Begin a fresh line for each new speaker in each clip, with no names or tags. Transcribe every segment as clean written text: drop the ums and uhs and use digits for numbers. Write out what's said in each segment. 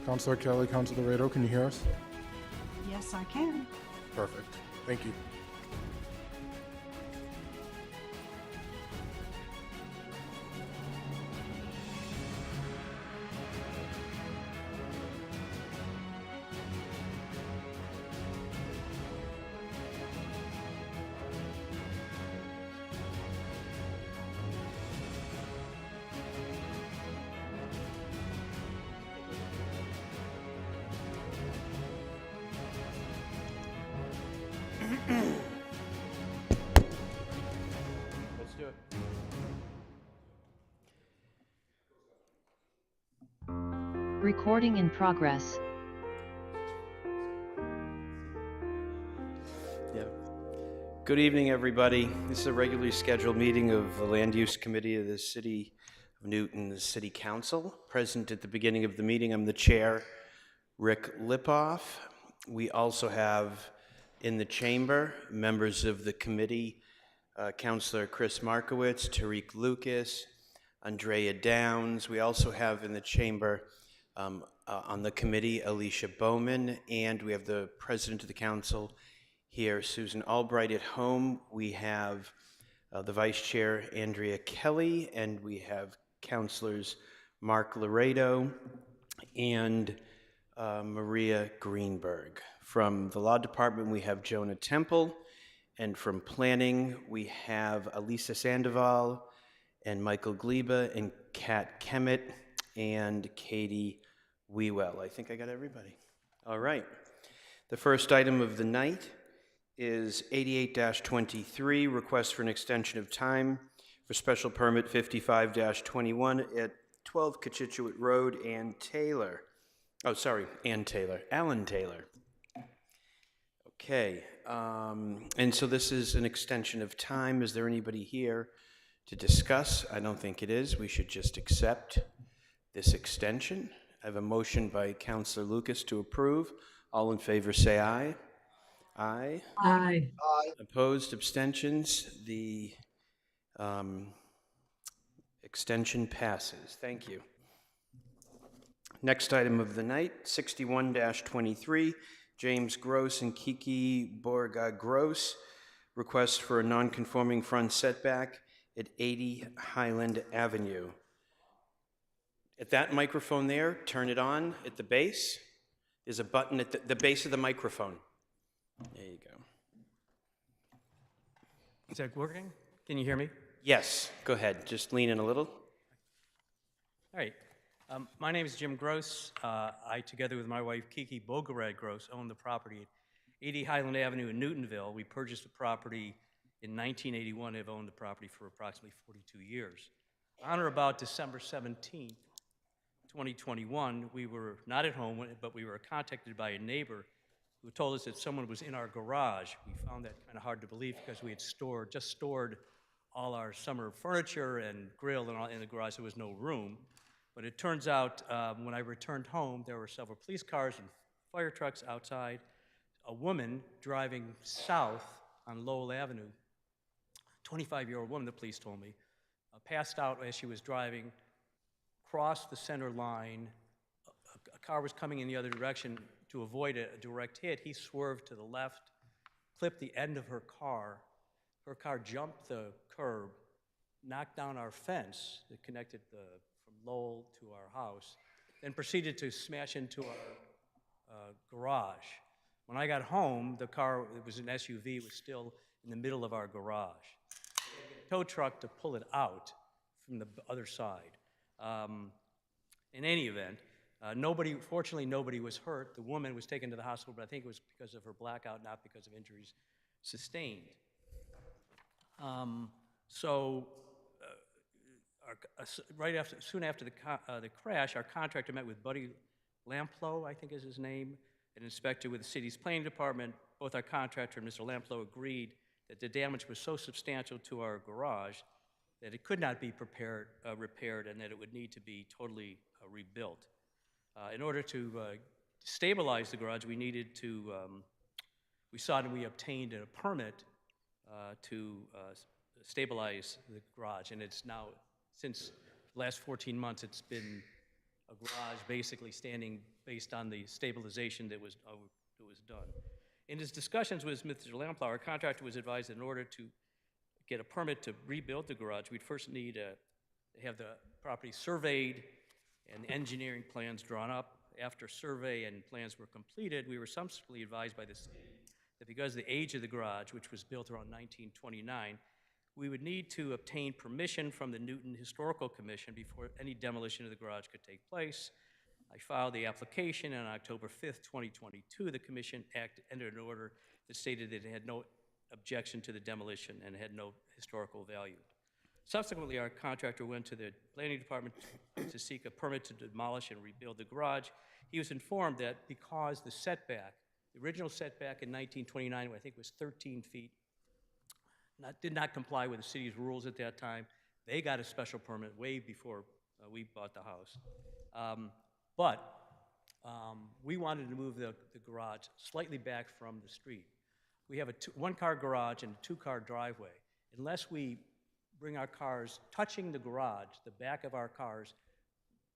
Councilor Kelly, Councilor Laredo, can you hear us?
Yes, I can.
Perfect. Thank you.
Let's do it.
Recording in progress.
Yeah. Good evening, everybody. This is a regularly scheduled meeting of the Land Use Committee of the City of Newton, the City Council. Present at the beginning of the meeting, I'm the chair, Rick Lipoff. We also have in the chamber members of the committee, Councilor Chris Markowitz, Tariq Lucas, Andrea Downs. We also have in the chamber on the committee, Alicia Bowman, and we have the president of the council here, Susan Albright. At home, we have the vice chair, Andrea Kelly, and we have councilors Mark Laredo and Maria Greenberg. From the law department, we have Jonah Temple, and from planning, we have Elisa Sandoval and Michael Gleba and Kat Kemet and Katie Wewell. I think I got everybody. All right. The first item of the night is 88-23, request for an extension of time for special permit 55-21 at 12 Cochituate Road, Ann Taylor. Alan Taylor. Okay, and so this is an extension of time. Is there anybody here to discuss? I don't think it is. We should just accept this extension. I have a motion by Councilor Lucas to approve. All in favor say aye. Aye.
Aye.
Opposed, abstentions? The extension passes. Thank you. Next item of the night, 61-23, James Gross and Kiki Borga Gross, request for a non-conforming front setback at 80 Highland Avenue. At that microphone there, turn it on at the base. There's a button at the base of the microphone. There you go.
Is that working? Can you hear me?
Yes, go ahead. Just lean in a little.
All right. My name is Jim Gross. I, together with my wife, Kiki Bogorad Gross, own the property at 80 Highland Avenue in Newtonville. We purchased the property in 1981 and have owned the property for approximately 42 years. On or about December 17th, 2021, we were not at home, but we were contacted by a neighbor who told us that someone was in our garage. We found that kind of hard to believe because we had just stored all our summer furniture and grill and all in the garage. There was no room. But it turns out when I returned home, there were several police cars and fire trucks outside. A woman driving south on Lowell Avenue, 25-year-old woman, the police told me, passed out as she was driving, crossed the center line. A car was coming in the other direction. To avoid a direct hit, he swerved to the left, clipped the end of her car. Her car jumped the curb, knocked down our fence that connected from Lowell to our house, then proceeded to smash into our garage. When I got home, the car, it was an SUV, was still in the middle of our garage. We had to get a tow truck to pull it out from the other side. In any event, fortunately nobody was hurt. The woman was taken to the hospital, but I think it was because of her blackout, not because of injuries sustained. Soon after the crash, our contractor met with Buddy Lamplow, I think is his name, an inspector with the city's planning department. Both our contractor and Mr. Lamplow agreed that the damage was so substantial to our garage that it could not be repaired and that it would need to be totally rebuilt. In order to stabilize the garage, we obtained a permit to stabilize the garage, and it's now, since the last 14 months, it's been a garage basically standing based on the stabilization that was done. In his discussions with Mr. Lamplauer, our contractor was advised that in order to get a permit to rebuild the garage, we'd first need to have the property surveyed and engineering plans drawn up. After survey and plans were completed, we were subsequently advised by the city that because of the age of the garage, which was built around 1929, we would need to obtain permission from the Newton Historical Commission before any demolition of the garage could take place. I filed the application, and on October 5th, 2022, the commission entered an order that stated that it had no objection to the demolition and had no historical value. Subsequently, our contractor went to the planning department to seek a permit to demolish and rebuild the garage. He was informed that because the setback, the original setback in 1929, I think was 13 feet, did not comply with the city's rules at that time. They got a special permit way before we bought the house. We wanted to move the garage slightly back from the street. We have a one-car garage and a two-car driveway. Unless we bring our cars touching the garage, the back of our cars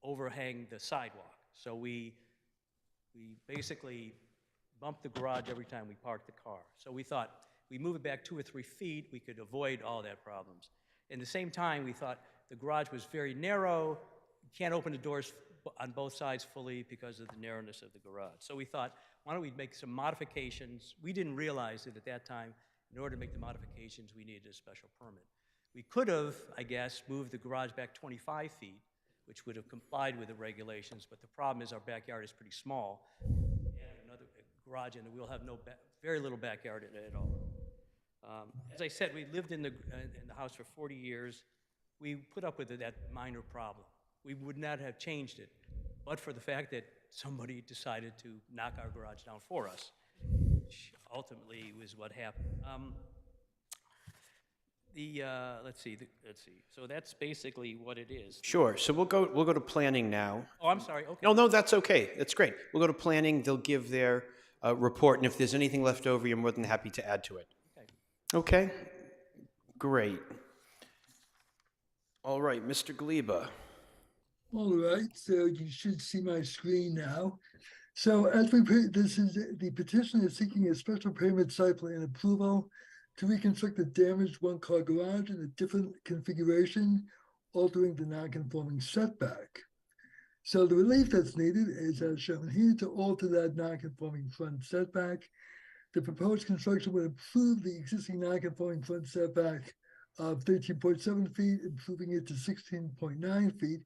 overhang the sidewalk. So we basically bump the garage every time we park the car. So we thought we move it back 2 or 3 feet, we could avoid all that problems. At the same time, we thought the garage was very narrow. You can't open the doors on both sides fully because of the narrowness of the garage. So we thought, why don't we make some modifications? We didn't realize that at that time, in order to make the modifications, we needed a special permit. We could have, I guess, moved the garage back 25 feet, which would have complied with the regulations, but the problem is our backyard is pretty small. Add another garage and we'll have very little backyard in it at all. As I said, we lived in the house for 40 years. We put up with that minor problem. We would not have changed it, but for the fact that somebody decided to knock our garage down for us, which ultimately was what happened. Let's see. So that's basically what it is.
Sure. So we'll go to planning now.
Oh, I'm sorry. Okay.
No, that's okay. That's great. We'll go to planning. They'll give their report, and if there's anything left over, you're more than happy to add to it. Okay. Great. All right, Mr. Gleba.
All right, so you should see my screen now. So this is the petition is seeking a special permit site plan approval to reconstruct the damaged one-car garage in a different configuration, altering the non-conforming setback. So the relief that's needed is as shown here to alter that non-conforming front setback. The proposed construction would improve the existing non-conforming front setback of 13.7 feet, improving it to 16.9 feet,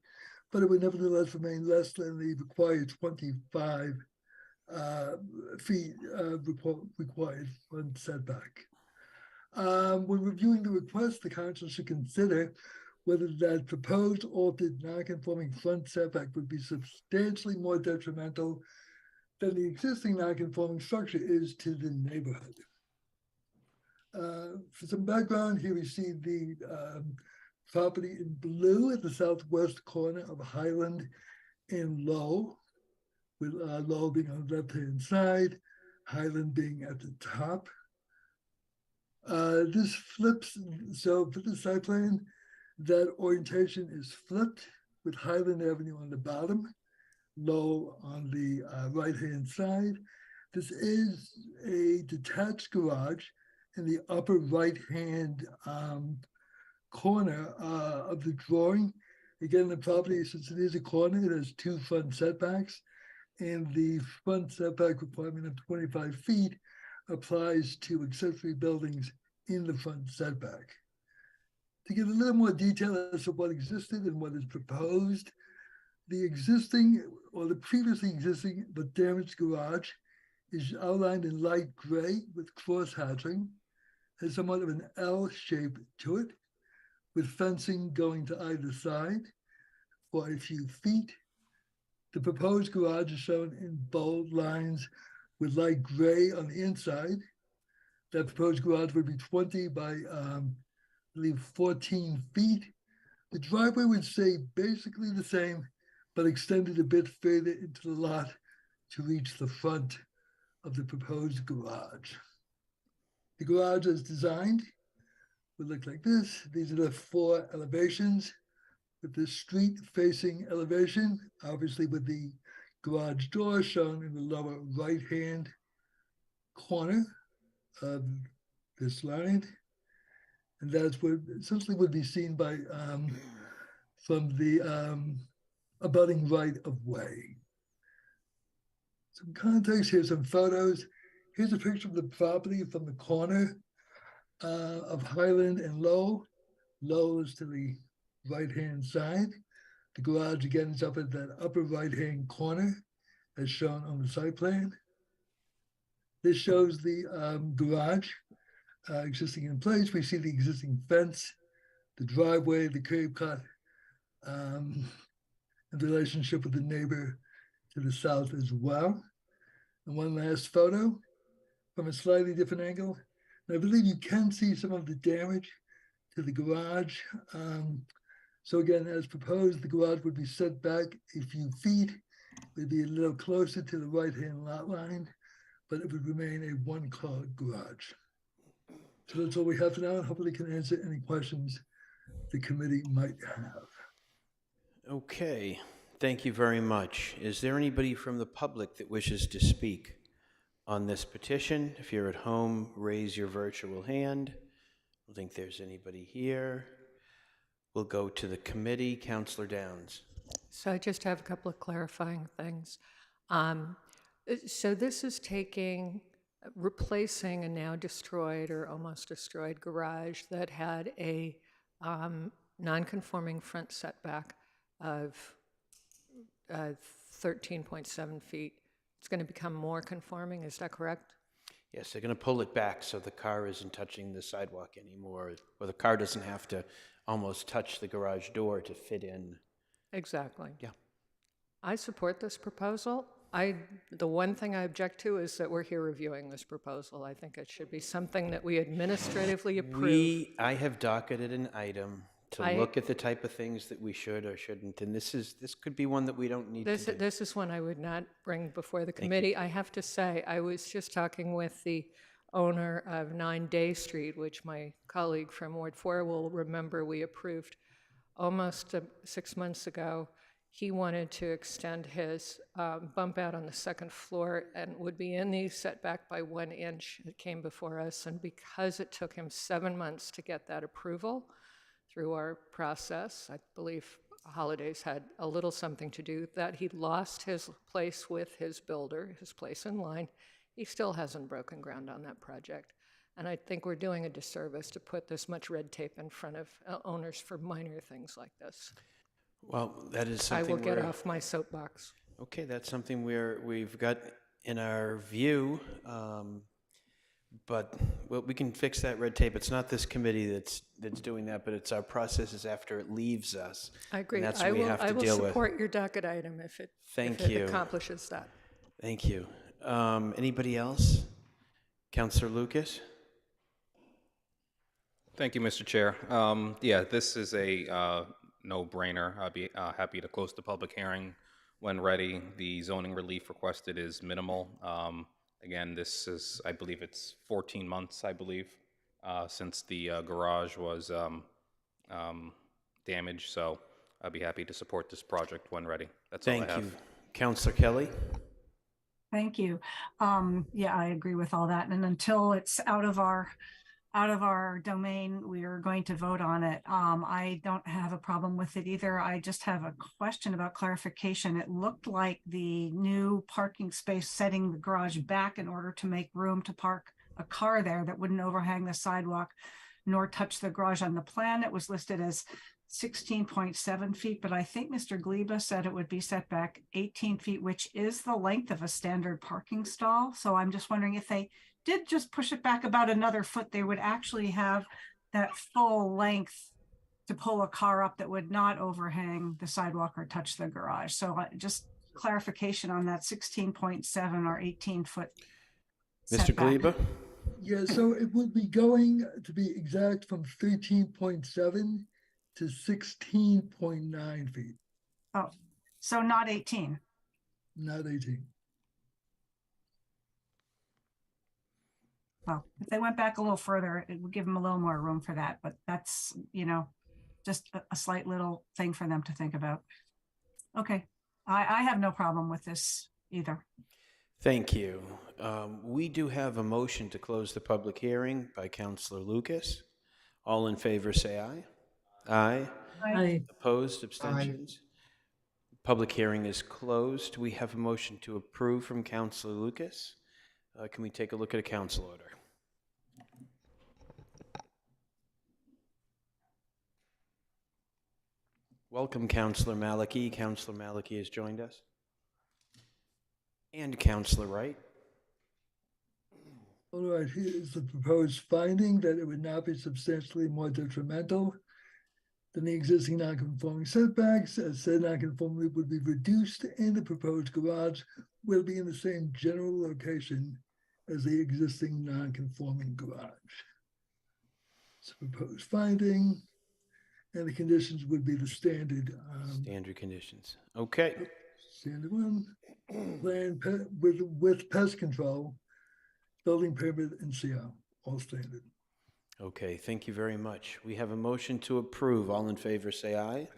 but it would nevertheless remain less than the required 25 feet required front setback. When reviewing the request, the council should consider whether that proposed altered non-conforming front setback would be substantially more detrimental than the existing non-conforming structure is to the neighborhood. For some background, here we see the property in blue at the southwest corner of Highland and Low, with Low being on the left-hand side, Highland being at the top. This flips, so for the site plan, that orientation is flipped with Highland Avenue on the bottom, Low on the right-hand side. This is a detached garage in the upper right-hand corner of the drawing. Again, the property, since it is a corner, it has 2 front setbacks, and the front setback requirement of 25 feet applies to accessory buildings in the front setback. To give a little more detail as to what existed and what is proposed, the existing or the previously existing but damaged garage is outlined in light gray with cross hatching, has somewhat of an L shape to it, with fencing going to either side for a few feet. The proposed garage is shown in bold lines with light gray on the inside. That proposed garage would be 20 by, I believe, 14 feet. The driveway would stay basically the same, but extended a bit further into the lot to reach the front of the proposed garage. The garage as designed would look like this. These are the 4 elevations with the street facing elevation, obviously with the garage door shown in the lower right-hand corner of this line. And that's what essentially would be seen by from the abutting right of way. Some context here, some photos. Here's a picture of the property from the corner of Highland and Low. Low is to the right-hand side. The garage again is up at that upper right-hand corner as shown on the site plan. This shows the garage existing in place. We see the existing fence, the driveway, the curb cut, and the relationship with the neighbor to the south as well. And one last photo from a slightly different angle. And I believe you can see some of the damage to the garage. So again, as proposed, the garage would be set back a few feet. It would be a little closer to the right-hand lot line, but it would remain a one-car garage. So that's all we have for now, and hopefully can answer any questions the committee might have.
Okay, thank you very much. Is there anybody from the public that wishes to speak on this petition? If you're at home, raise your virtual hand. I don't think there's anybody here. We'll go to the committee. Councillor Downs.
So I just have a couple of clarifying things. So this is replacing a now destroyed or almost destroyed garage that had a non-conforming front setback of 13.7 feet. It's going to become more conforming, is that correct?
Yes, they're going to pull it back so the car isn't touching the sidewalk anymore, or the car doesn't have to almost touch the garage door to fit in.
Exactly.
Yeah.
I support this proposal. The one thing I object to is that we're here reviewing this proposal. I think it should be something that we administratively approve.
I have docketed an item to look at the type of things that we should or shouldn't, and this could be one that we don't need to do.
This is one I would not bring before the committee. I have to say, I was just talking with the owner of 9 Day Street, which my colleague from Ward 4 will remember we approved almost 6 months ago. He wanted to extend his bump out on the second floor and would be in the setback by 1 inch. It came before us, and because it took him 7 months to get that approval through our process, I believe Holidays had a little something to do with that. He lost his place with his builder, his place in line. He still hasn't broken ground on that project. And I think we're doing a disservice to put this much red tape in front of owners for minor things like this.
Well, that is
I
something
will get off my soapbox.
Okay, that's something we've got in our view, but we can fix that red tape. It's not this committee that's doing that, but it's our processes after it leaves us.
I agree.
And that's what we have to deal with.
I will support your docket item if it accomplishes that.
Thank you. Anybody else? Councillor Lucas?
Thank you, Mr. Chair. Yeah, this is a no-brainer. I'd be happy to close the public hearing when ready. The zoning relief requested is minimal. Again, this is, I believe it's 14 months, since the garage was damaged. So I'd be happy to support this project when ready. That's all I have.
Thank you. Councillor Kelly?
Thank you. Yeah, I agree with all that. And until it's out of our domain, we are going to vote on it. I don't have a problem with it either. I just have a question about clarification. It looked like the new parking space setting the garage back in order to make room to park a car there that wouldn't overhang the sidewalk nor touch the garage. On the plan, it was listed as 16.7 feet, but I think Mr. Gleba said it would be set back 18 feet, which is the length of a standard parking stall. So I'm just wondering if they did just push it back about another foot, they would actually have that full length to pull a car up that would not overhang the sidewalk or touch the garage. So just clarification on that 16.7 or 18 foot.
Mr. Gleba?
Yeah, so it would be going, to be exact, from 13.7 to 16.9 feet,
Oh, so not 18.
not 18.
Well, if they went back a little further, it would give them a little more room for that, but that's, just a slight little thing for them to think about. Okay, I have no problem with this either.
Thank you. We do have a motion to close the public hearing by Counselor Lucas. All in favor, say aye. Aye.
Aye.
Opposed, abstentions? Public hearing is closed. We have a motion to approve from Counselor Lucas. Can we take a look at a council order? Welcome, Counselor Malachy. Counselor Malachy has joined us. And Counselor Wright.
All right, here is the proposed finding that it would not be substantially more detrimental than the existing non-conforming setbacks, as said non-conformity would be reduced and the proposed garage will be in the same general location as the existing non-conforming garage. It's a proposed finding, and the conditions would be the standard
Standard conditions. Okay.
standard one, plan with pest control, building permit and CO, all standard.
Okay, thank you very much. We have a motion to approve. All in favor, say aye.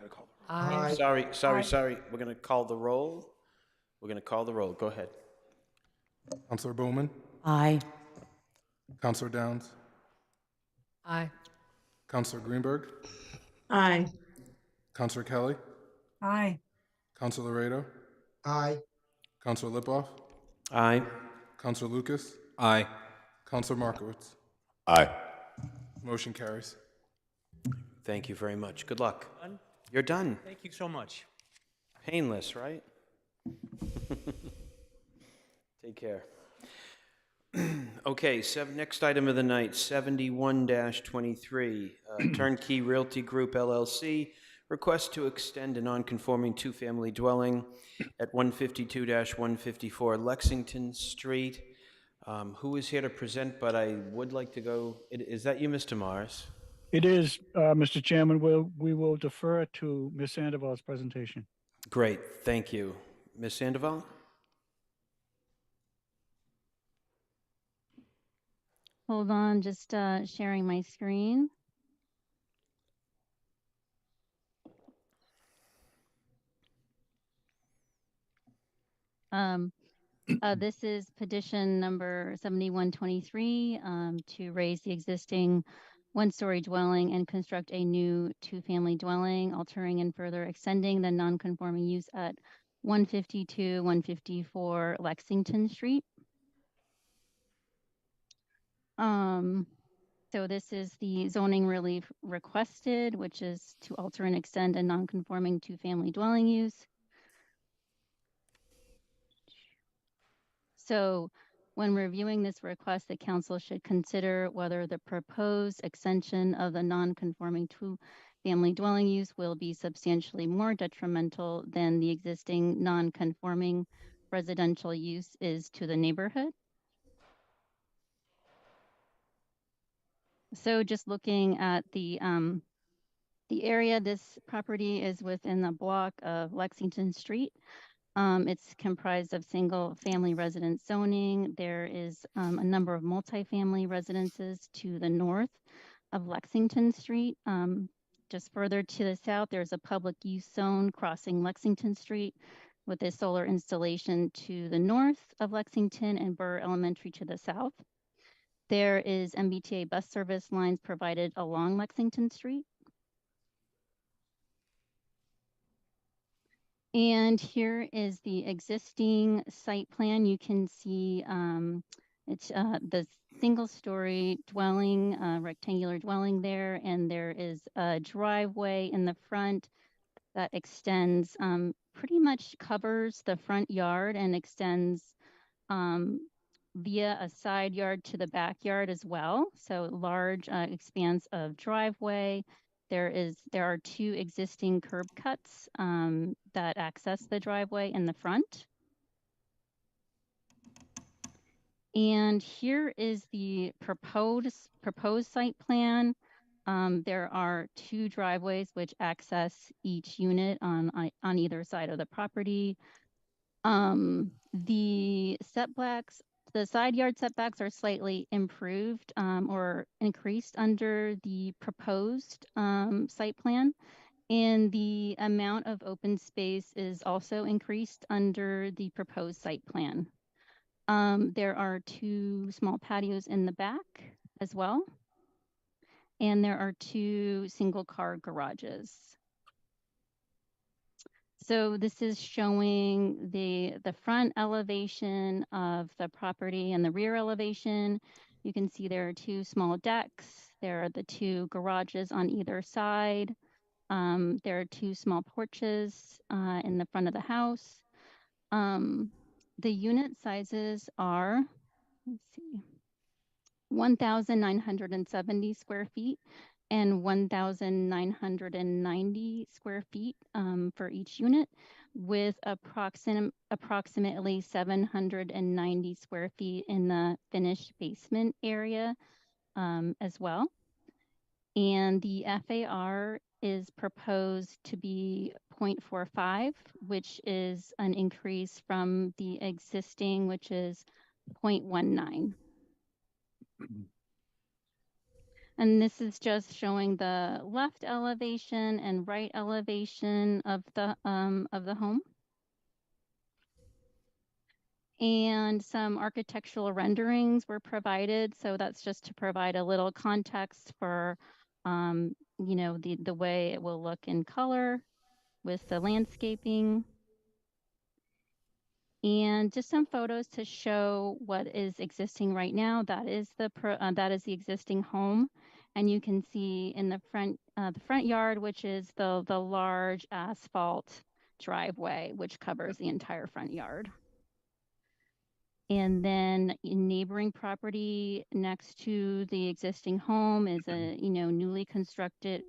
Aye.
Sorry. We're going to call the roll. Go ahead.
Counselor Bowman,
Aye.
Counselor Downs,
Aye.
Counselor Greenberg,
Aye.
Counselor Kelly,
Aye.
Counselor Laredo,
Aye.
Counselor Lipoff,
Aye.
Counselor Lucas,
Aye.
Counselor Markowitz.
Aye.
Motion carries.
Thank you very much. Good luck.
Done?
You're done.
Thank you so much.
Painless, right? Take care. Okay, next item of the night, 71-23, Turnkey Realty Group LLC, request to extend a non-conforming two-family dwelling at 152-154 Lexington Street. Who is here to present, but I would like to go, is that you, Mr. Morris?
It is, Mr. Chairman. We will defer to Ms. Sandoval's presentation.
Great, thank you. Ms. Sandoval?
Hold on, just sharing my screen. This is petition number 7123 to raise the existing one-story dwelling and construct a new two-family dwelling, altering and further extending the non-conforming use at 152-154 Lexington Street. So this is the zoning relief requested, which is to alter and extend a non-conforming two-family dwelling use. So when reviewing this request, the council should consider whether the proposed extension of the non-conforming two-family dwelling use will be substantially more detrimental than the existing non-conforming residential use is to the neighborhood. So just looking at the area, this property is within the block of Lexington Street. It's comprised of single-family residence zoning. There is a number of multifamily residences to the north of Lexington Street. Just further to the south, there's a public use zone crossing Lexington Street with a solar installation to the north of Lexington and Burr Elementary to the south. There is MBTA bus service lines provided along Lexington Street. And here is the existing site plan. You can see it's the single-story dwelling, rectangular dwelling there, and there is a driveway in the front that extends, pretty much covers the front yard and extends via a side yard to the backyard as well. So large expanse of driveway. There are two existing curb cuts that access the driveway in the front. And here is the proposed site plan. There are two driveways which access each unit on either side of the property. The side yard setbacks are slightly improved or increased under the proposed site plan. And the amount of open space is also increased under the proposed site plan. There are 2 small patios in the back as well. And there are 2 single car garages. So this is showing the front elevation of the property and the rear elevation. You can see there are 2 small decks. There are the 2 garages on either side. There are 2 small porches in the front of the house. The unit sizes are, let's see, 1,970 square feet and 1,990 square feet for each unit, with approximately 790 square feet in the finished basement area as well. And the FAR is proposed to be 0.45, which is an increase from the existing, which is 0.19. And this is just showing the left elevation and right elevation of the home. And some architectural renderings were provided. So that's just to provide a little context for, you know, the way it will look in color with the landscaping. And just some photos to show what is existing right now. That is the existing home, and you can see in the front yard, which is the large asphalt driveway, which covers the entire front yard. And then in neighboring property next to the existing home is a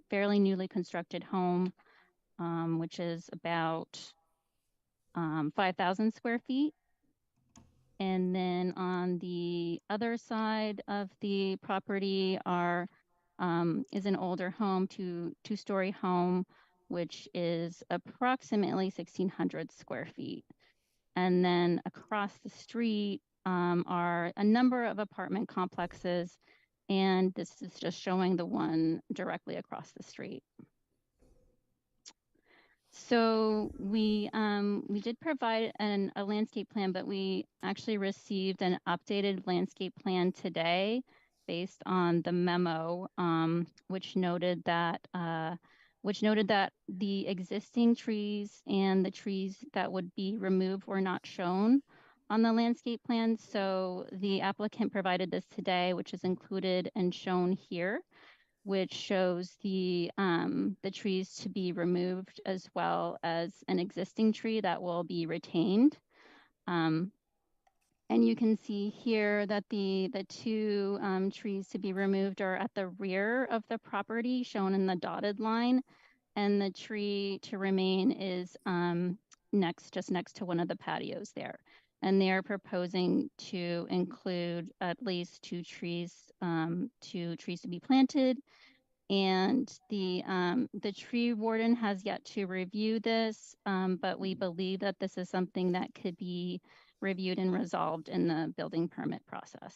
fairly newly constructed home, which is about 5,000 square feet. And then on the other side of the property is an older home, two-story home, which is approximately 1,600 square feet. And then across the street are a number of apartment complexes, and this is just showing the one directly across the street. So we did provide a landscape plan, but we actually received an updated landscape plan today based on the memo, which noted that the existing trees and the trees that would be removed were not shown on the landscape plan. So the applicant provided this today, which is included and shown here, which shows the trees to be removed as well as an existing tree that will be retained. And you can see here that the 2 trees to be removed are at the rear of the property, shown in the dotted line, and the tree to remain is just next to one of the patios there. And they are proposing to include at least 2 trees to be planted. And the tree warden has yet to review this, but we believe that this is something that could be reviewed and resolved in the building permit process.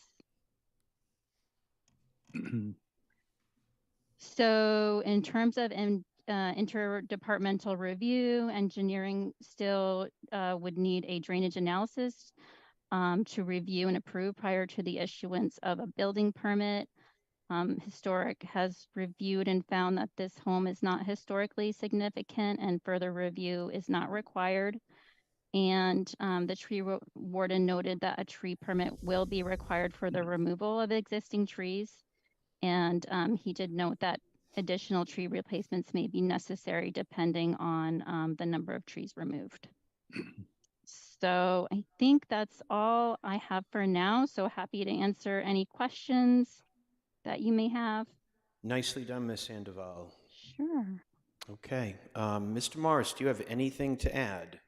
So in terms of interdepartmental review, engineering still would need a drainage analysis to review and approve prior to the issuance of a building permit. Historic has reviewed and found that this home is not historically significant and further review is not required. And the tree warden noted that a tree permit will be required for the removal of existing trees. And he did note that additional tree replacements may be necessary depending on the number of trees removed. So I think that's all I have for now. So happy to answer any questions that you may have.
Nicely done, Ms. Sandoval.
Sure.
Okay. Mr. Morris, do you have anything to add?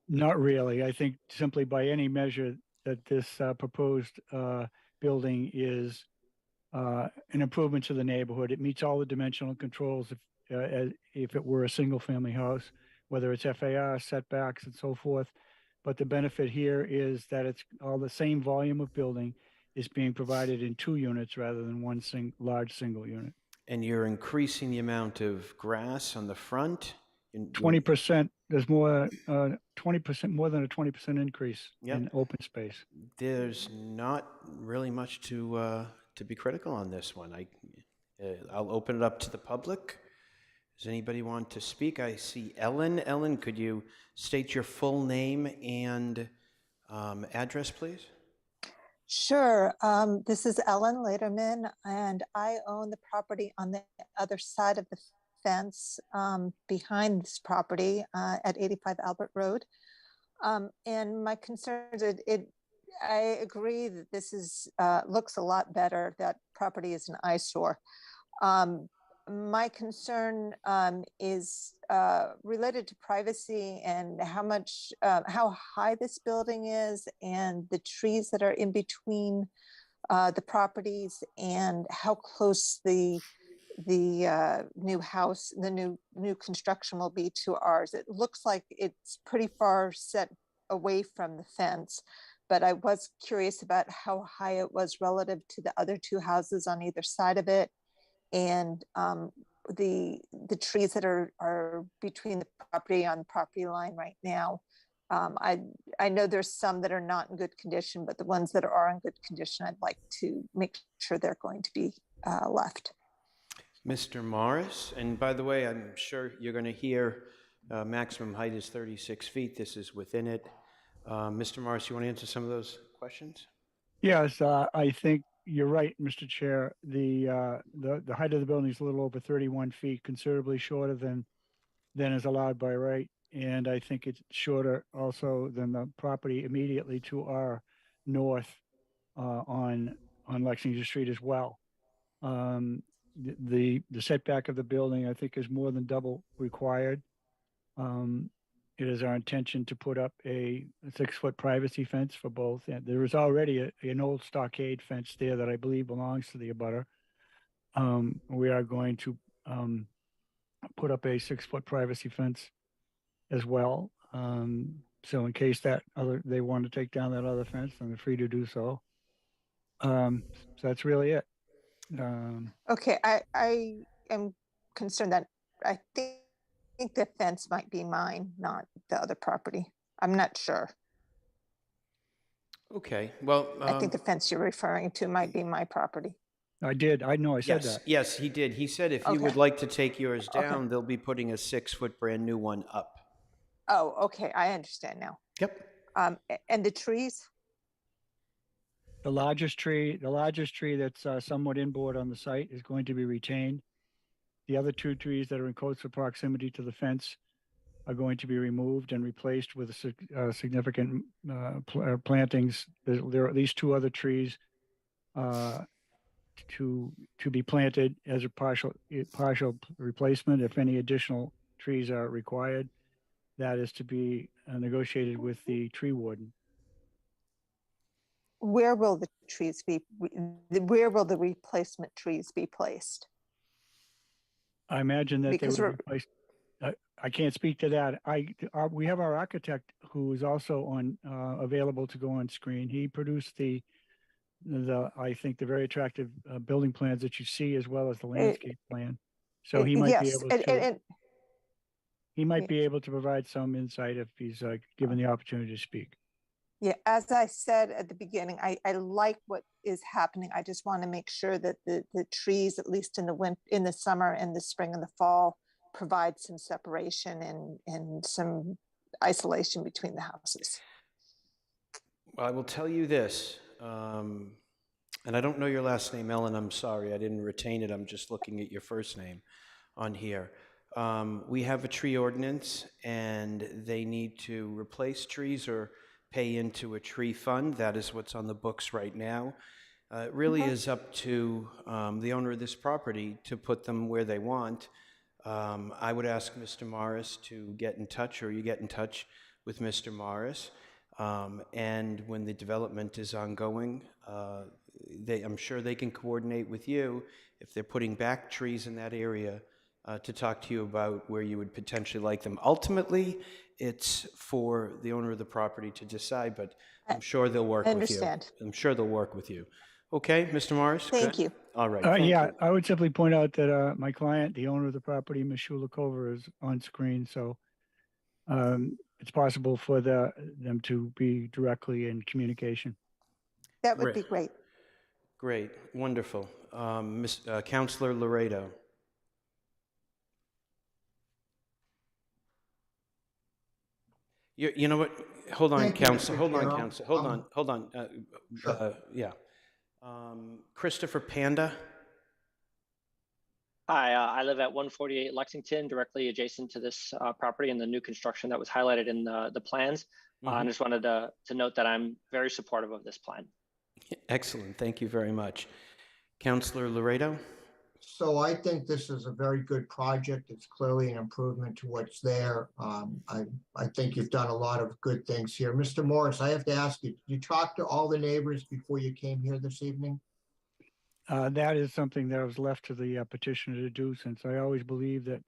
Not really. I think simply by any measure that this proposed building is an improvement to the neighborhood. It meets all the dimensional controls if it were a single family house, whether it's FAR, setbacks, and so forth. But the benefit here is that it's all the same volume of building is being provided in 2 units rather than one large single unit.
And you're increasing the amount of grass on the front?
20%, there's more, 20%, more than a 20% increase
Yep.
in open space.
There's not really much to be critical on this one. I'll open it up to the public. Does anybody want to speak? I see Ellen. Ellen, could you state your full name and address, please?
Sure. This is Ellen Lederman, and I own the property on the other side of the fence behind this property at 85 Albert Road. And my concerns, I agree that this is looks a lot better. That property is an eyesore. My concern is related to privacy and how high this building is and the trees that are in between the properties and how close the new house, the new construction will be to ours. It looks like it's pretty far set away from the fence, but I was curious about how high it was relative to the other two houses on either side of it. And the trees that are between the property on the property line right now. I know there's some that are not in good condition, but the ones that are in good condition, I'd like to make sure they're going to be left.
Mr. Morris, and by the way, I'm sure you're going to hear maximum height is 36 feet. This is within it. Mr. Morris, you want to answer some of those questions?
Yes, I think you're right, Mr. Chair. The height of the building is a little over 31 feet, considerably shorter than is allowed by right. And I think it's shorter also than the property immediately to our north on Lexington Street as well. The setback of the building, I think, is more than double required. It is our intention to put up a 6-foot privacy fence for both. And there is already an old stockade fence there that I believe belongs to the abutter. We are going to put up a 6-foot privacy fence as well. So in case they want to take down that other fence, then they're free to do so. So that's really it.
Okay, I am concerned that I think the fence might be mine, not the other property. I'm not sure.
Okay, well.
I think the fence you're referring to might be my property.
I know I said
Yes,
that.
yes, he did. He said if you would like to take yours down, they'll be putting a 6-foot brand new one up.
Oh, okay, I understand now.
Yep.
And the trees?
The largest tree that's somewhat inboard on the site is going to be retained. The other two trees that are in closer proximity to the fence are going to be removed and replaced with significant plantings. There are at least 2 other trees to be planted as a partial replacement. If any additional trees are required, that is to be negotiated with the tree warden.
Where will the trees be? Where will the replacement trees be placed?
I imagine that
Because
they would replace. I can't speak to that. We have our architect who is also available to go on screen. He produced I think the very attractive building plans that you see, as well as the landscape plan. So he might be able to. He might be able to provide some insight if he's given the opportunity to speak.
Yeah, as I said at the beginning, I like what is happening. I just want to make sure that the trees, at least in the summer and the spring and the fall, provide some separation and some isolation between the houses.
Well, I will tell you this, and I don't know your last name, Ellen. I'm sorry, I didn't retain it. I'm just looking at your first name on here. We have a tree ordinance, and they need to replace trees or pay into a tree fund. That is what's on the books right now. It really is up to the owner of this property to put them where they want. I would ask Mr. Morris to get in touch, or you get in touch with Mr. Morris. And when the development is ongoing, I'm sure they can coordinate with you if they're putting back trees in that area to talk to you about where you would potentially like them. Ultimately, it's for the owner of the property to decide, but I'm sure they'll work with you. I'm sure they'll work with you. Okay, Mr. Morris?
Thank
Good.
you.
All right, thank
Yeah,
you.
I would simply point out that my client, the owner of the property, Ms. Shulikova, is on screen, so it's possible for them to be directly in communication.
That would
Great.
be great.
Great, wonderful. Counselor Laredo? You know what? Hold on,
Thank you,
Counselor.
Mr.
Hold on,
Chair.
Counselor. Hold on.
Sure.
Yeah. Christopher Panda?
Hi, I live at 148 Lexington, directly adjacent to this property and the new construction that was highlighted in the plans. I just wanted to note that I'm very supportive of this plan.
Excellent, thank you very much. Counselor Laredo?
So I think this is a very good project. It's clearly an improvement to what's there. I think you've done a lot of good things here. Mr. Morris, I have to ask you, did you talk to all the neighbors before you came here this evening?
That is something that was left to the petitioner to do, since I always believe that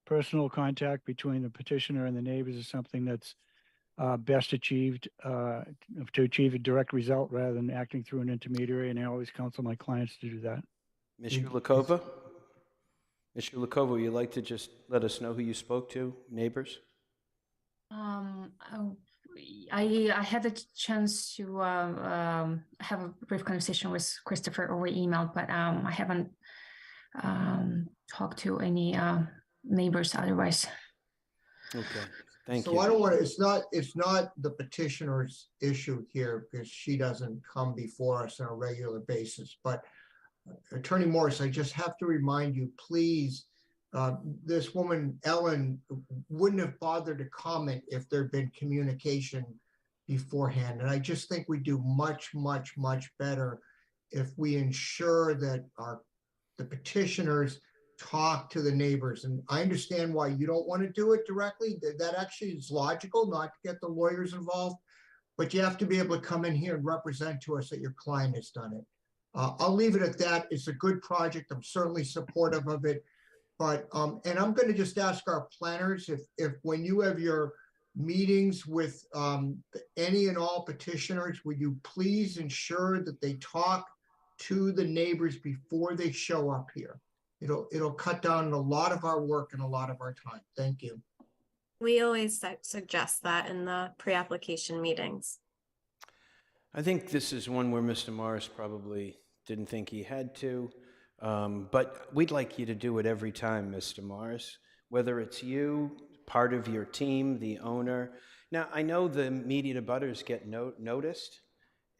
personal contact between the petitioner and the neighbors is something that's best achieved to achieve a direct result rather than acting through an intermediary, and I always counsel my clients to do that.
Ms. Shulikova? Ms. Shulikova, would you like to just let us know who you spoke to, neighbors?
I had a chance to have a brief conversation with Christopher over email, but I haven't talked to any neighbors otherwise.
Okay, thank
So
you.
I don't want to, it's not the petitioner's issue here because she doesn't come before us on a regular basis. But Attorney Morris, I just have to remind you, please, this woman, Ellen, wouldn't have bothered to comment if there'd been communication beforehand. And I just think we do much, much, much better if we ensure that the petitioners talk to the neighbors. And I understand why you don't want to do it directly. That actually is logical, not to get the lawyers involved, but you have to be able to come in here and represent to us that your client has done it. I'll leave it at that. It's a good project. I'm certainly supportive of it. But, and I'm going to just ask our planners if when you have your meetings with any and all petitioners, would you please ensure that they talk to the neighbors before they show up here? It'll cut down a lot of our work and a lot of our time. Thank you.
We always suggest that in the pre-application meetings.
I think this is one where Mr. Morris probably didn't think he had to, but we'd like you to do it every time, Mr. Morris, whether it's you, part of your team, the owner. Now, I know the immediate abutters get noticed,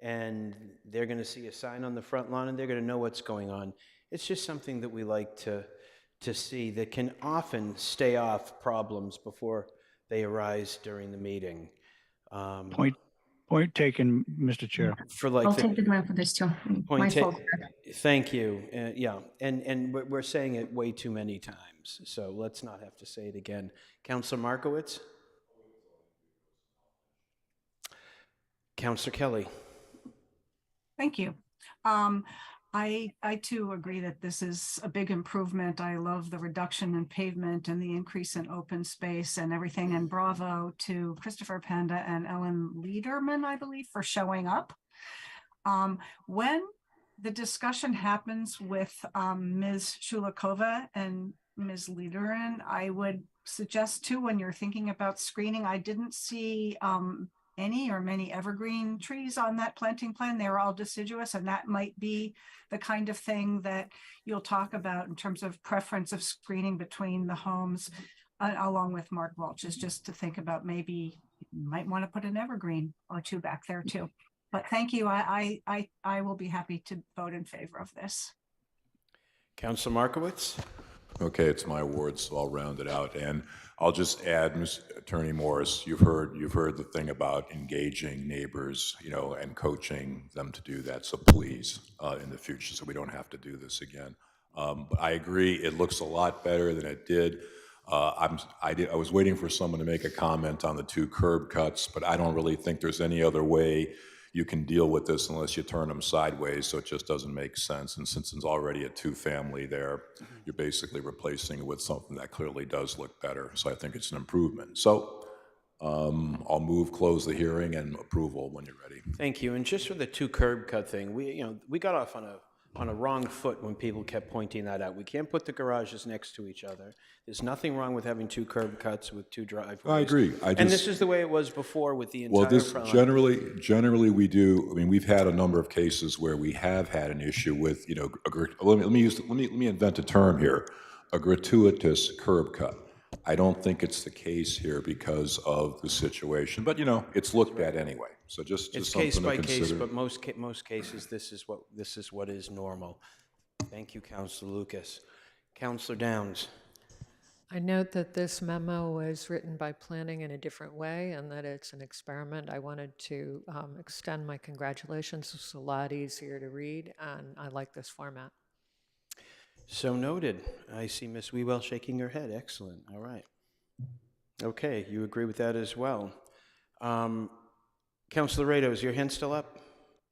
and they're going to see a sign on the front lawn, and they're going to know what's going on. It's just something that we like to see that can often stay off problems before they arise during the meeting.
Point taken, Mr. Chair.
For like
I'll take the blame for this too. My fault.
Thank you. Yeah, and we're saying it way too many times, so let's not have to say it again. Councilor Markowitz? Councilor Kelly?
Thank you. I too agree that this is a big improvement. I love the reduction in pavement and the increase in open space and everything. And bravo to Christopher Panda and Ellen Lederman, I believe, for showing up. When the discussion happens with Ms. Shulikova and Ms. Lederman, I would suggest too, when you're thinking about screening, I didn't see any or many evergreen trees on that planting plan. They were all deciduous, and that might be the kind of thing that you'll talk about in terms of preference of screening between the homes, along with Mark Welch's, just to think about maybe you might want to put an evergreen or two back there too. But thank you. I will be happy to vote in favor of this.
Councilor Markowitz?
Okay, it's my ward, so I'll round it out. And I'll just add, Ms. Attorney Morris, you've heard the thing about engaging neighbors, and coaching them to do that. So please, in the future, so we don't have to do this again. But I agree, it looks a lot better than it did. I was waiting for someone to make a comment on the two curb cuts, but I don't really think there's any other way you can deal with this unless you turn them sideways, so it just doesn't make sense. And since it's already a two-family there, you're basically replacing it with something that clearly does look better. So I think it's an improvement. So I'll move, close the hearing, and approval when you're ready.
Thank you. And just for the two curb cut thing, we got off on a wrong foot when people kept pointing that out. We can't put the garages next to each other. There's nothing wrong with having two curb cuts with two driveways.
I agree.
And this is the way it was before with the entire
Well, this
front.
generally we do. I mean, we've had a number of cases where we have had an issue with, let me invent a term here, a gratuitous curb cut. I don't think it's the case here because of the situation, but it's looked at anyway. So just
It's
something
case
to
by
consider.
case, but most cases, this is what is normal. Thank you, Councilor Lucas. Councilor Downs.
I note that this memo was written by planning in a different way and that it's an experiment. I wanted to extend my congratulations. It's a lot easier to read, and I like this format.
So noted. I see Ms. Wewell shaking her head. Excellent. All right. Okay, you agree with that as well. Councilor Rado, is your hand still up?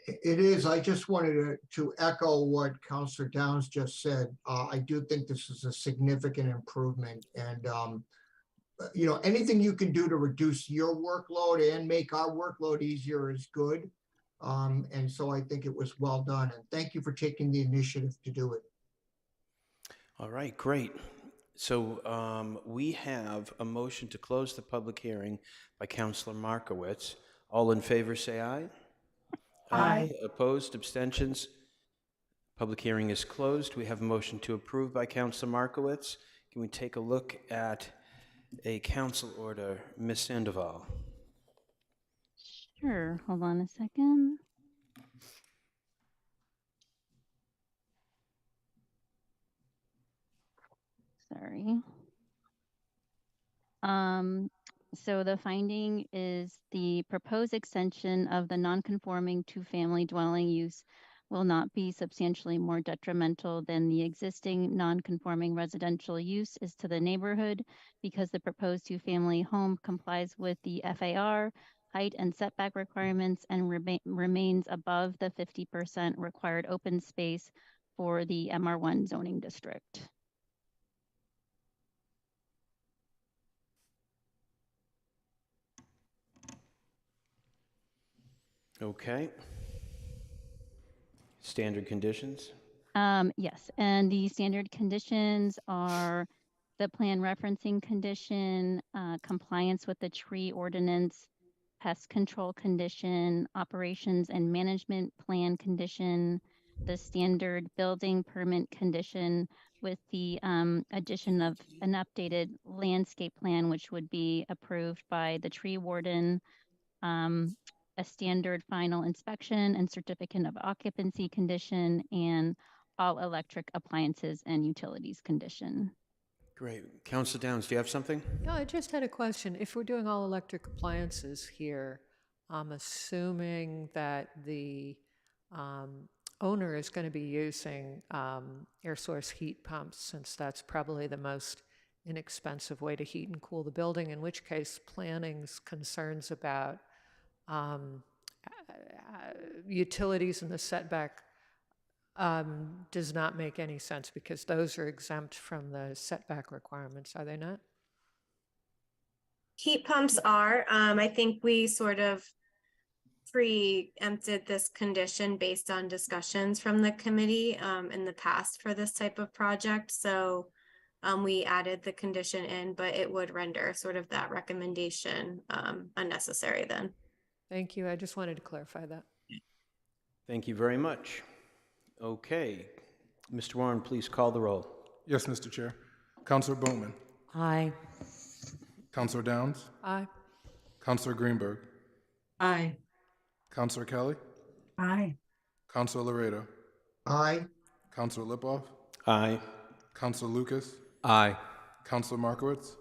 It is. I just wanted to echo what Councilor Downs just said. I do think this is a significant improvement, and anything you can do to reduce your workload and make our workload easier is good. And so I think it was well done, and thank you for taking the initiative to do it.
All right, great. So we have a motion to close the public hearing by Councilor Markowitz. All in favor, say aye.
Aye.
Opposed, abstentions? Public hearing is closed. We have a motion to approve by Councilor Markowitz. Can we take a look at a council order? Ms. Sandoval.
Sure, hold on a second. Sorry. So the finding is the proposed extension of the non-conforming two-family dwelling use will not be substantially more detrimental than the existing non-conforming residential use is to the neighborhood because the proposed two-family home complies with the FAR, height and setback requirements and remains above the 50% required open space for the MR1 zoning district.
Okay. Standard conditions?
Yes, and the standard conditions are the plan referencing condition, compliance with the tree ordinance, pest control condition, operations and management plan condition, the standard building permit condition with the addition of an updated landscape plan, which would be approved by the tree warden, a standard final inspection and certificate of occupancy condition, and all electric appliances and utilities condition.
Great. Councilor Downs, do you have something?
No, I just had a question. If we're doing all electric appliances here, I'm assuming that the owner is going to be using air source heat pumps, since that's probably the most inexpensive way to heat and cool the building, in which case planning's concerns about utilities and the setback does not make any sense, because those are exempt from the setback requirements, are they not?
Heat pumps are. I think we sort of preempted this condition based on discussions from the committee in the past for this type of project. So we added the condition in, but it would render sort of that recommendation unnecessary then.
Thank you. I just wanted to clarify that.
Thank you very much. Okay. Mr. Warren, please call the roll.
Yes, Mr. Chair. Councilor Bowman.
Aye.
Councilor Downs.
Aye.
Councilor Greenberg.
Aye.
Councilor Kelly.
Aye.
Councilor Laredo.
Aye.
Councilor Lipoff.
Aye.
Councilor Lucas.
Aye.
Councilor Markowitz.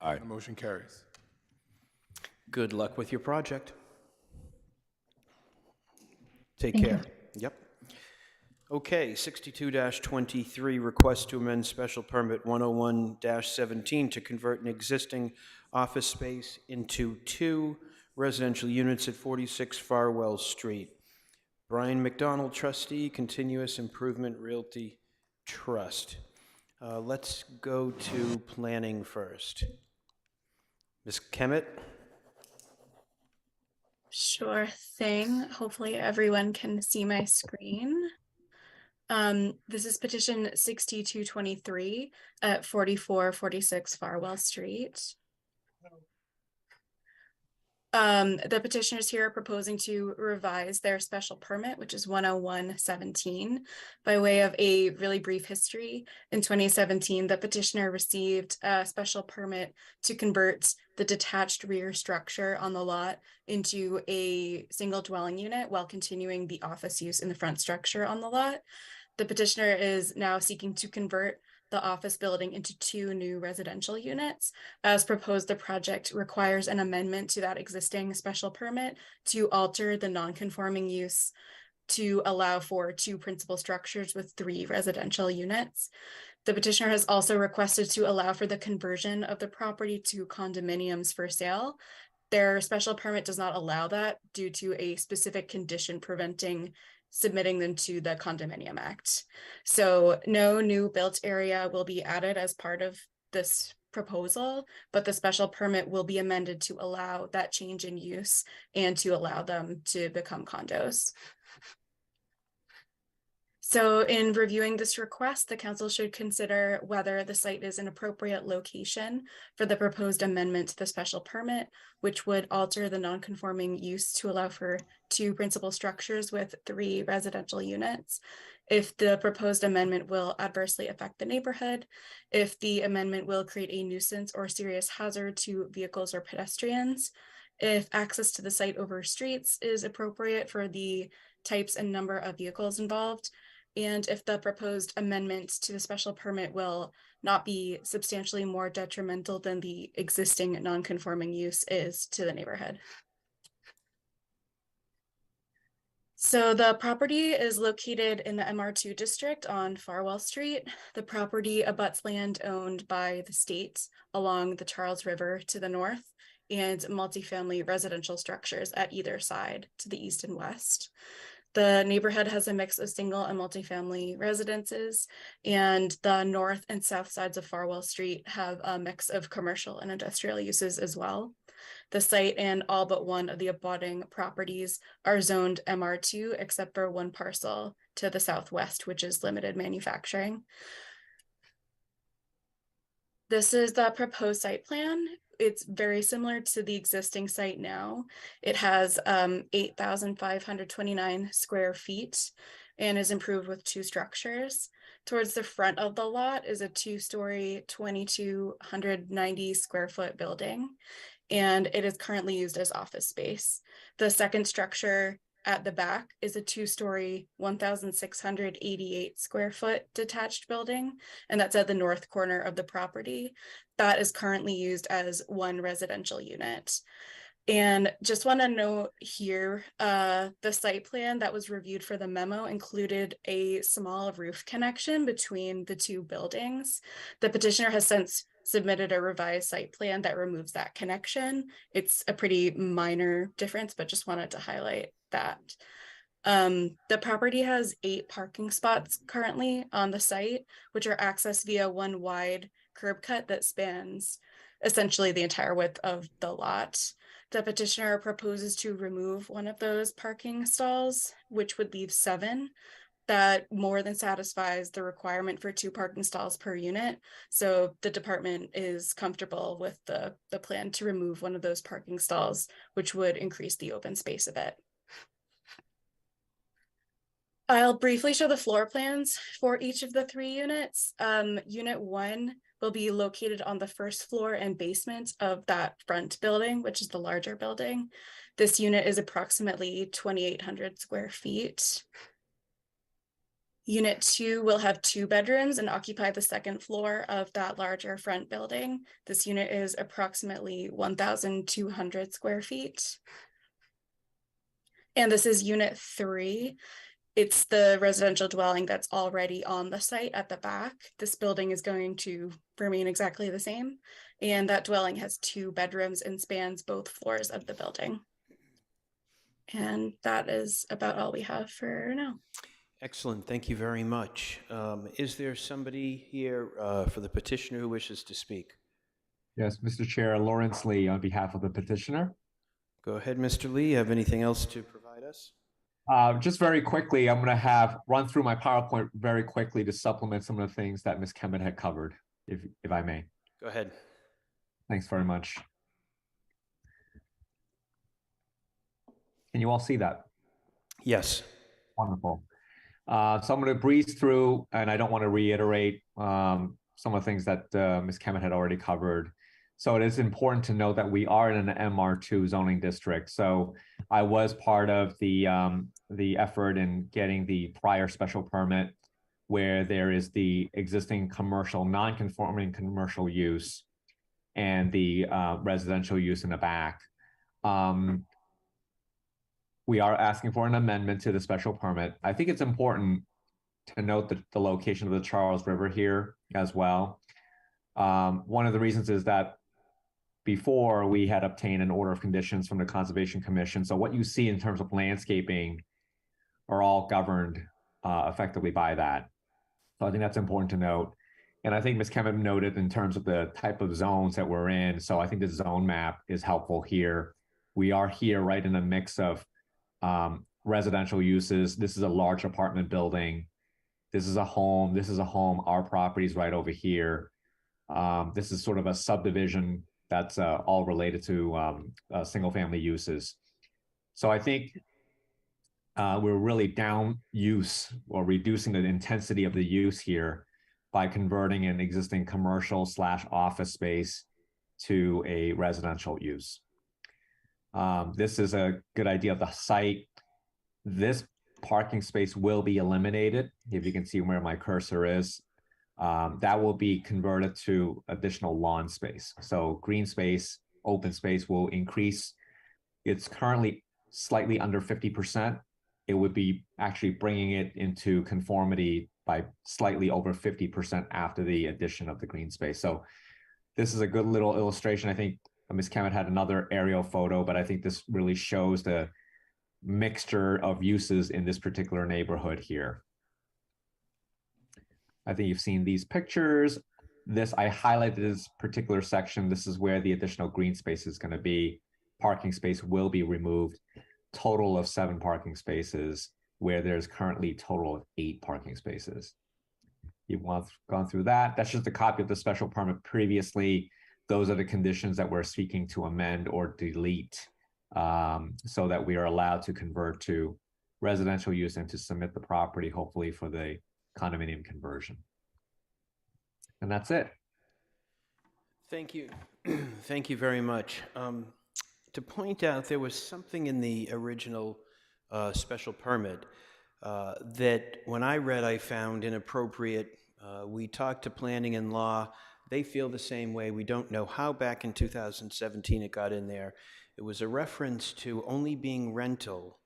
Aye.
The motion carries.
Good luck with your project. Take
Thank
care. Yep. Okay, 62-23, request to amend special permit 101-17 to convert an existing office space into 2 residential units at 46 Farwell Street. Brian McDonald, trustee, Continuous Improvement Realty Trust. Let's go to planning first. Ms. Kemet?
Sure thing. Hopefully everyone can see my screen. This is petition 6223 at 4446 Farwell Street. The petitioners here are proposing to revise their special permit, which is 10117. By way of a really brief history, in 2017, the petitioner received a special permit to convert the detached rear structure on the lot into a single dwelling unit while continuing the office use in the front structure on the lot. The petitioner is now seeking to convert the office building into 2 new residential units. As proposed, the project requires an amendment to that existing special permit to alter the non-conforming use to allow for 2 principal structures with 3 residential units. The petitioner has also requested to allow for the conversion of the property to condominiums for sale. Their special permit does not allow that due to a specific condition preventing submitting them to the Condominium Act. So no new built area will be added as part of this proposal, but the special permit will be amended to allow that change in use and to allow them to become condos. So in reviewing this request, the council should consider whether the site is an appropriate location for the proposed amendment to the special permit, which would alter the non-conforming use to allow for 2 principal structures with 3 residential units. If the proposed amendment will adversely affect the neighborhood, if the amendment will create a nuisance or serious hazard to vehicles or pedestrians, if access to the site over streets is appropriate for the types and number of vehicles involved, and if the proposed amendment to the special permit will not be substantially more detrimental than the existing non-conforming use is to the neighborhood. So the property is located in the MR2 district on Farwell Street. The property abuts land owned by the state along the Charles River to the north and multifamily residential structures at either side to the east and west. The neighborhood has a mix of single and multifamily residences, and the north and south sides of Farwell Street have a mix of commercial and industrial uses as well. The site and all but one of the abutting properties are zoned MR2, except for one parcel to the southwest, which is limited manufacturing. This is the proposed site plan. It's very similar to the existing site now. It has 8,529 square feet and is improved with 2 structures. Towards the front of the lot is a 2-story, 2,290 square foot building, and it is currently used as office space. The second structure at the back is a 2-story, 1,688 square foot detached building, and that's at the north corner of the property. That is currently used as 1 residential unit. And just want to note here, the site plan that was reviewed for the memo included a small roof connection between the 2 buildings. The petitioner has since submitted a revised site plan that removes that connection. It's a pretty minor difference, but just wanted to highlight that. The property has 8 parking spots currently on the site, which are accessed via 1 wide curb cut that spans essentially the entire width of the lot. The petitioner proposes to remove one of those parking stalls, which would leave 7. That more than satisfies the requirement for 2 parking stalls per unit. So the department is comfortable with the plan to remove one of those parking stalls, which would increase the open space a bit. I'll briefly show the floor plans for each of the 3 units. Unit 1 will be located on the first floor and basement of that front building, which is the larger building. This unit is approximately 2,800 square feet. Unit 2 will have 2 bedrooms and occupy the second floor of that larger front building. This unit is approximately 1,200 square feet. And this is unit 3. It's the residential dwelling that's already on the site at the back. This building is going to remain exactly the same. And that dwelling has 2 bedrooms and spans both floors of the building. And that is about all we have for now.
Excellent, thank you very much. Is there somebody here for the petitioner who wishes to speak?
Yes, Mr. Chair, Lawrence Lee on behalf of the petitioner.
Go ahead, Mr. Lee. You have anything else to provide us?
Just very quickly, I'm going to run through my PowerPoint very quickly to supplement some of the things that Ms. Kemet had covered, if I may.
Go ahead.
Thanks very much. Can you all see that?
Yes.
Wonderful. So I'm going to breeze through, and I don't want to reiterate some of the things that Ms. Kemet had already covered. So it is important to note that we are in an MR2 zoning district. So I was part of the effort in getting the prior special permit where there is the existing commercial, non-conforming commercial use and the residential use in the back. We are asking for an amendment to the special permit. I think it's important to note the location of the Charles River here as well. One of the reasons is that before we had obtained an order of conditions from the Conservation Commission. So what you see in terms of landscaping are all governed effectively by that. So I think that's important to note. And I think Ms. Kemet noted in terms of the type of zones that we're in. So I think the zone map is helpful here. We are here right in a mix of residential uses. This is a large apartment building. This is a home. This is a home. Our property is right over here. This is sort of a subdivision that's all related to single family uses. So I think we're really down use or reducing the intensity of the use here by converting an existing commercial / office space to a residential use. This is a good idea of the site. This parking space will be eliminated. If you can see where my cursor is, that will be converted to additional lawn space. So green space, open space will increase. It's currently slightly under 50%. It would be actually bringing it into conformity by slightly over 50% after the addition of the green space. So this is a good little illustration. I think Ms. Kemet had another aerial photo, but I think this really shows the mixture of uses in this particular neighborhood here. I think you've seen these pictures. I highlighted this particular section. This is where the additional green space is going to be. Parking space will be removed. Total of 7 parking spaces, where there's currently a total of 8 parking spaces. You've gone through that. That's just a copy of the special permit previously. Those are the conditions that we're seeking to amend or delete so that we are allowed to convert to residential use and to submit the property, hopefully, for the condominium conversion. And that's it.
Thank you. Thank you very much. To point out, there was something in the original special permit that when I read, I found inappropriate. We talked to planning and law. They feel the same way. We don't know how back in 2017 it got in there. It was a reference to only being rental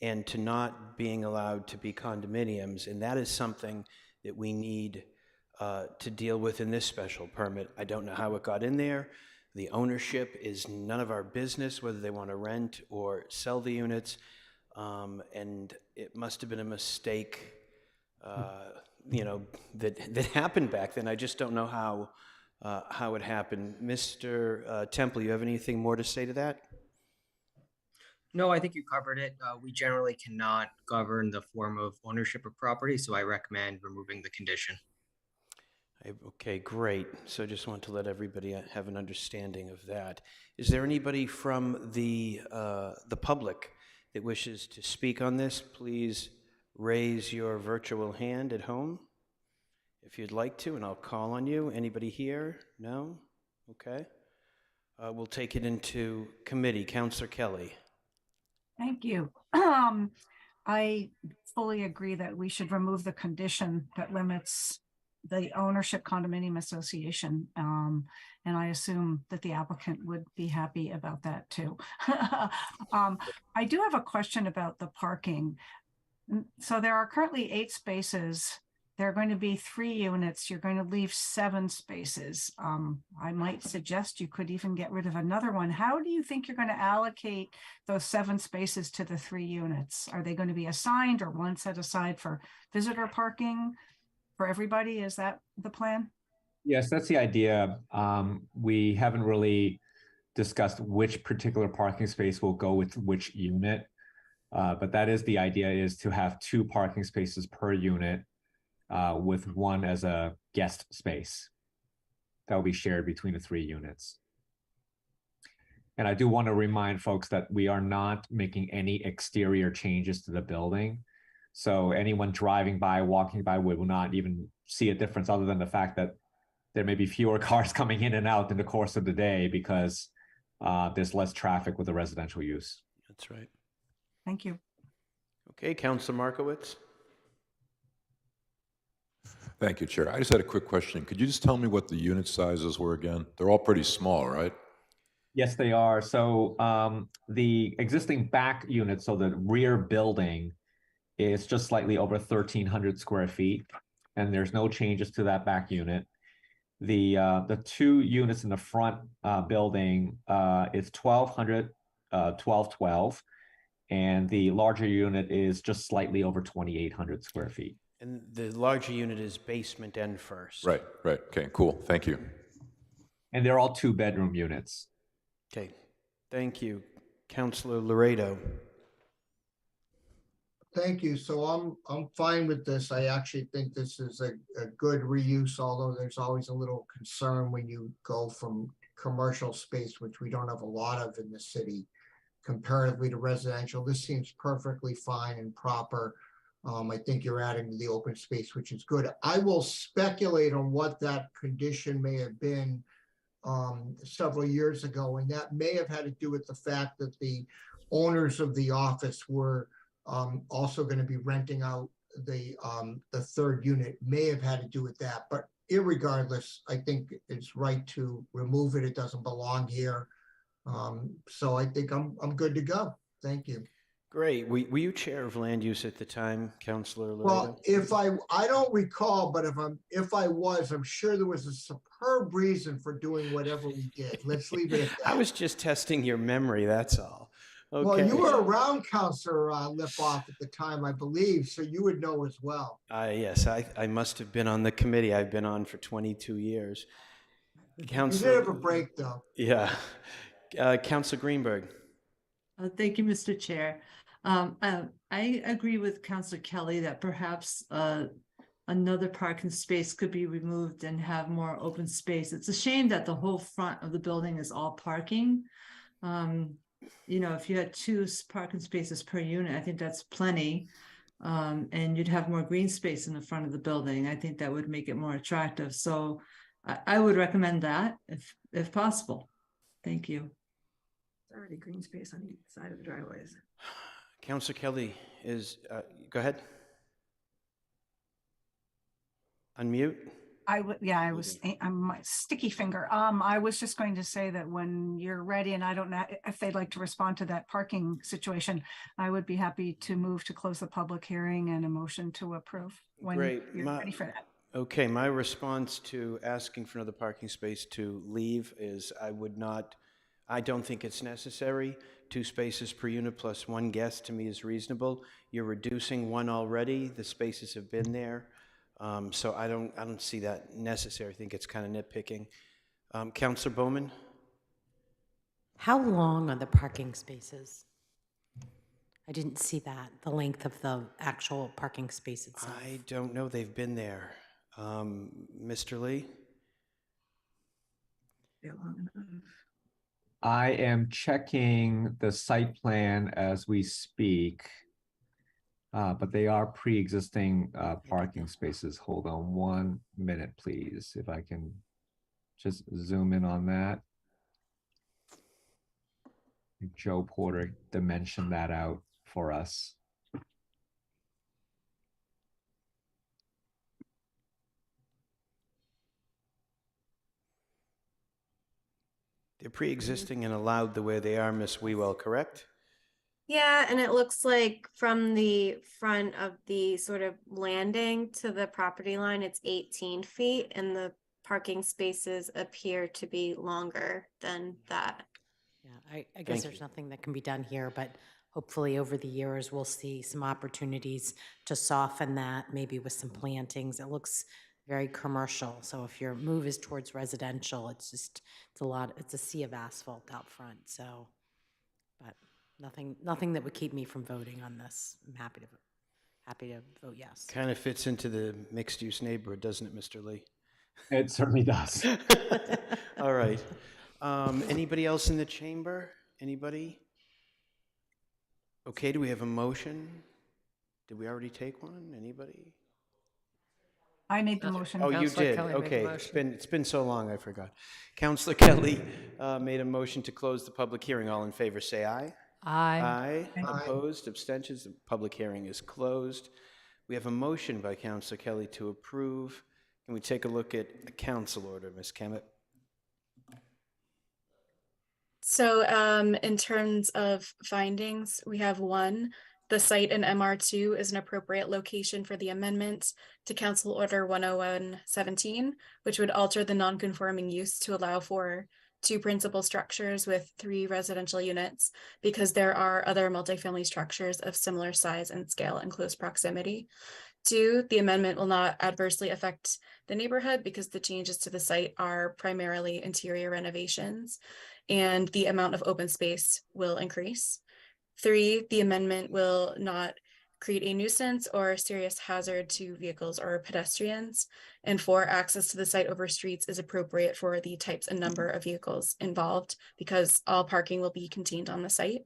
and to not being allowed to be condominiums. And that is something that we need to deal with in this special permit. I don't know how it got in there. The ownership is none of our business, whether they want to rent or sell the units. And it must have been a mistake, that happened back then. I just don't know how it happened. Mr. Temple, you have anything more to say to that?
No, I think you covered it. We generally cannot govern the form of ownership of property, so I recommend removing the condition.
Okay, great. So I just want to let everybody have an understanding of that. Is there anybody from the public that wishes to speak on this? Please raise your virtual hand at home if you'd like to, and I'll call on you. Anybody here? No? Okay. We'll take it into committee. Councillor Kelly.
Thank you. I fully agree that we should remove the condition that limits the ownership condominium association. And I assume that the applicant would be happy about that too. I do have a question about the parking. So there are currently 8 spaces. There are going to be 3 units. You're going to leave 7 spaces. I might suggest you could even get rid of another one. How do you think you're going to allocate those 7 spaces to the 3 units? Are they going to be assigned or one set aside for visitor parking for everybody? Is that the plan?
Yes, that's the idea. We haven't really discussed which particular parking space will go with which unit. But that is the idea, is to have 2 parking spaces per unit with one as a guest space that will be shared between the 3 units. And I do want to remind folks that we are not making any exterior changes to the building. So anyone driving by, walking by, will not even see a difference, other than the fact that there may be fewer cars coming in and out in the course of the day because there's less traffic with the residential use.
That's right.
Thank you.
Okay, Councilor Markowitz.
Thank you, Chair. I just had a quick question. Could you just tell me what the unit sizes were again? They're all pretty small, right?
Yes, they are. So the existing back unit, so the rear building, is just slightly over 1,300 square feet, and there's no changes to that back unit. The 2 units in the front building is 1,200, 1,212, and the larger unit is just slightly over 2,800 square feet.
And the larger unit is basement and first.
Right, right. Okay, cool. Thank you.
And they're all 2-bedroom units.
Okay, thank you. Councilor Laredo.
Thank you. So I'm fine with this. I actually think this is a good reuse, although there's always a little concern when you go from commercial space, which we don't have a lot of in the city, comparatively to residential. This seems perfectly fine and proper. I think you're adding to the open space, which is good. I will speculate on what that condition may have been several years ago, and that may have had to do with the fact that the owners of the office were also going to be renting out the 3rd unit. May have had to do with that, but irregardless, I think it's right to remove it. It doesn't belong here. So I think I'm good to go. Thank you.
Great. Were you chair of land use at the time, Councilor Laredo?
Well, if I don't recall, but if I was, I'm sure there was a superb reason for doing whatever we did. Let's leave it at that.
I was just testing your memory, that's all. Okay.
Well, you were around Councilor Lipoff at the time, I believe, so you would know as well.
Yes, I must have been on the committee I've been on for 22 years.
Councilor, you did have a break, though.
Yeah. Councilor Greenberg.
Thank you, Mr. Chair. I agree with Councilor Kelly that perhaps another parking space could be removed and have more open space. It's a shame that the whole front of the building is all parking. You know, if you had 2 parking spaces per unit, I think that's plenty. And you'd have more green space in the front of the building. I think that would make it more attractive. So I would recommend that if possible. Thank you.
There's already green space on each side of the driveways.
Councilor Kelly is, go ahead. Unmute.
I'm my sticky finger. I was just going to say that when you're ready, and I don't know if they'd like to respond to that parking situation, I would be happy to move to close the public hearing and a motion to approve when
Great.
you're ready for that.
Okay, my response to asking for another parking space to leave is I don't think it's necessary. 2 spaces per unit plus 1 guest to me is reasonable. You're reducing 1 already. The spaces have been there. So I don't see that necessary. I think it's kind of nitpicking. Councilor Bowman?
How long are the parking spaces? I didn't see that, the length of the actual parking space itself.
I don't know. They've been there. Mr. Lee?
I am checking the site plan as we speak, but they are pre-existing parking spaces. Hold on 1 minute, please, if I can just zoom in on that. Joe Porter dimensioned that out for us.
They're pre-existing and allowed the way they are, Ms. Wewell, correct?
Yeah, and it looks like from the front of the sort of landing to the property line, it's 18 feet, and the parking spaces appear to be longer than that.
Yeah, I guess there's nothing that can be done here, but hopefully over the years, we'll see some opportunities to soften that, maybe with some plantings. It looks very commercial. So if your move is towards residential, it's a sea of asphalt out front. So, but nothing that would keep me from voting on this. I'm happy to vote yes.
Kind of fits into the mixed-use neighborhood, doesn't it, Mr. Lee?
It certainly does.
All right. Anybody else in the chamber? Anybody? Okay, do we have a motion? Did we already take one? Anybody?
I made the motion.
Oh, you
Counselor
did?
Kelly made the
Okay,
motion.
it's been so long, I forgot. Counselor Kelly made a motion to close the public hearing. All in favor, say aye.
Aye.
Aye. Opposed, abstentions, the public hearing is closed. We have a motion by Counselor Kelly to approve. Can we take a look at a council order, Ms. Kemet?
So in terms of findings, we have one, the site in MR2 is an appropriate location for the amendment to Council Order 10117, which would alter the non-conforming use to allow for 2 principal structures with 3 residential units, because there are other multifamily structures of similar size and scale in close proximity. 2, the amendment will not adversely affect the neighborhood because the changes to the site are primarily interior renovations, and the amount of open space will increase. 3, the amendment will not create a nuisance or serious hazard to vehicles or pedestrians. And 4, access to the site over streets is appropriate for the types and number of vehicles involved because all parking will be contained on the site.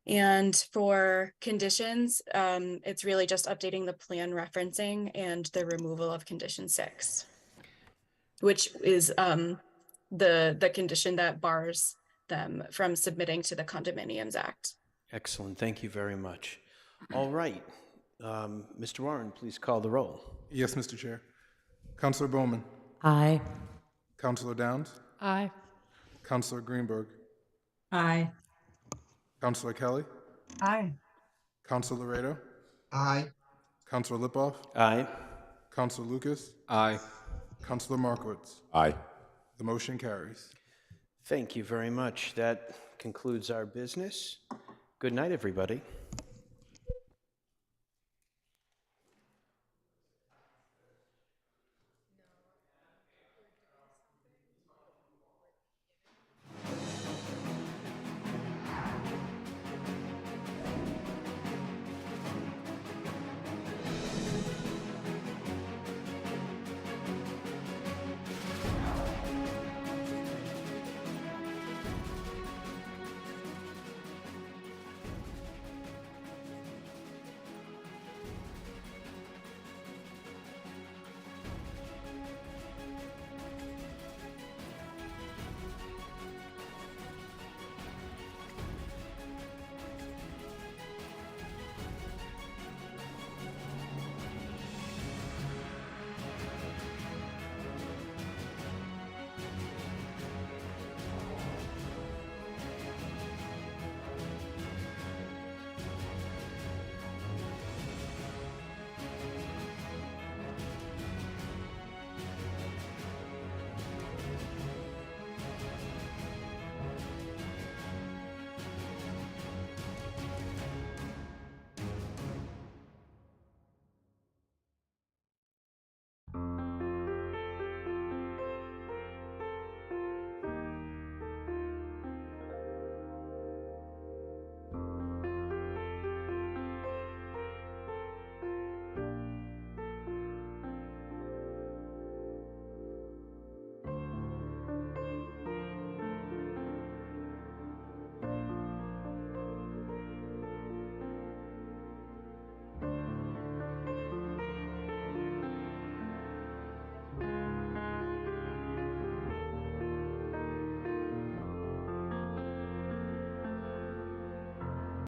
And for conditions, it's really just updating the plan referencing and the removal of condition 6, which is the condition that bars them from submitting to the Condominiums Act.
Excellent, thank you very much. All right, Mr. Warren, please call the roll.
Yes, Mr. Chair. Counselor Bowman.
Aye.
Counselor Downs.
Aye.
Counselor Greenberg.
Aye.
Counselor Kelly.
Aye.
Counselor Laredo.
Aye.
Counselor Lipoff.
Aye.
Counselor Lucas.
Aye.
Counselor Markowitz.
Aye.
The motion carries.
Thank you very much. That concludes our business. Good night, everybody.